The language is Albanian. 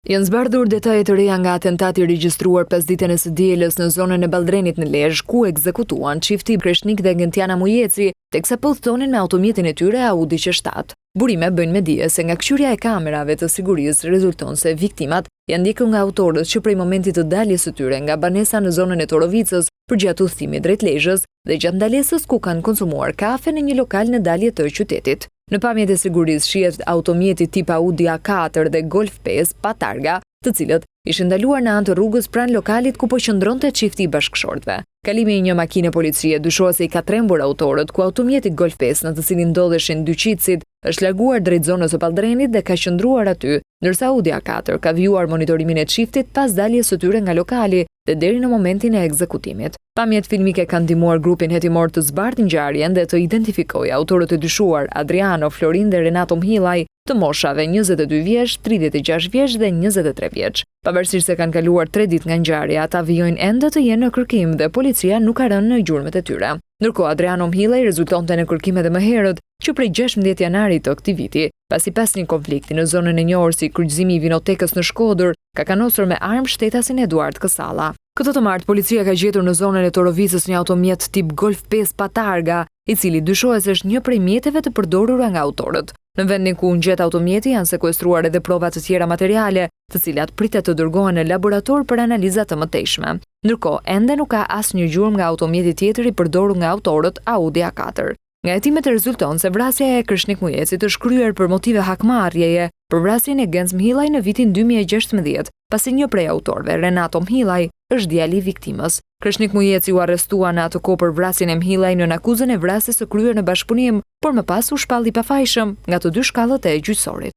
Janë zbardhur detaje të reja nga atentati regjistruar pas ditën e së dielës në zonën e Ballrdrenit në Lezhë, ku ekzekutuan çifti Kreshnik dhe Gentiana Mujeci, teksa po udhtonin me automjetin e tyre Audi Q7. Burime bëjnë me dije se nga këshyrja e kamerave të sigurisë rezulton se viktimat janë ndjekur nga autorët që prej momentit të daljes së tyre nga banesa në zonën e Torovicës përgjatë udhëtimit drejt Lezhës dhe gjatë ndalesës ku kanë konsumuar kafe në një lokal në dalje të qytetit. Në pamjet e sigurisë shihet automjeti tip Audi A4 dhe Golf 5 pa targa, të cilët ishin ndaluar në anë të rrugës pranë lokalit ku po qëndronte çifti i bashkëshortëve. Kalimi i një makine policie dyshohet se i ka trembur autorët, ku automjeti Golf 5 në të cilin ndodheshin dy qitësit është larguar drejt zonës së Ballrdrenit dhe ka qëndruar aty, ndërsa Audi A4 ka vijuar monitorimin e çiftit pas daljes së tyre nga lokali dhe deri në momentin e ekzekutimit. Pamjet filmike kanë ndihmuar grupin hetimor të zbardhë ngjarjen dhe të identifikojë autorët e dyshuar Adriano, Florin dhe Renato Mhillaj, të moshave 22 vjeç, 36 vjeç dhe 23 vjeç. Pavarësisht se kanë kaluar 3 ditë nga ngjarja, ata vijojnë ende të jenë në kërkim dhe policia nuk ka rënë në gjurmët e tyre. Ndërkohë Adriano Mhillaj rezultonte në kërkim edhe më herët që prej 16 janarit të këtij viti, pasi pas një konflikti në zonën e njohur si kryqëzimi i vinotekës në Shkodër, ka kanosur me armë shtetasin Eduard Kësalla. Këtë të martë, policia ka gjetur në zonën e Torovicës një automjet tip Golf 5 pa targa, i cili dyshohet se është një prej mjeteve të përdorura nga autorët. Në vendin ku ngjet automjeti janë sekuestruar edhe prova të tjera materiale, të cilat pritet të dërgohen në laborator për analiza të mëtejshme. Ndërkohë, ende nuk ka asnjë gjurmë nga automjeti tjetër i përdorur nga autorët Audi A4. Nga hetimet rezulton se vrasja e Kreshnik Mujecit është kryer për motive hakmarrjeje për vrasjen e Genc Mhillaj në vitin 2016, pasi një prej autorëve, Renato Mhillaj, është djali i viktimës. Kreshnik Mujeci u arrestua në atë kohë për vrasjen e Mhillaj në akuzën e vrasjes së kryer në bashkëpunim, por më pas u shpalli pafajshëm nga të dy shkallët e gjyqësorit.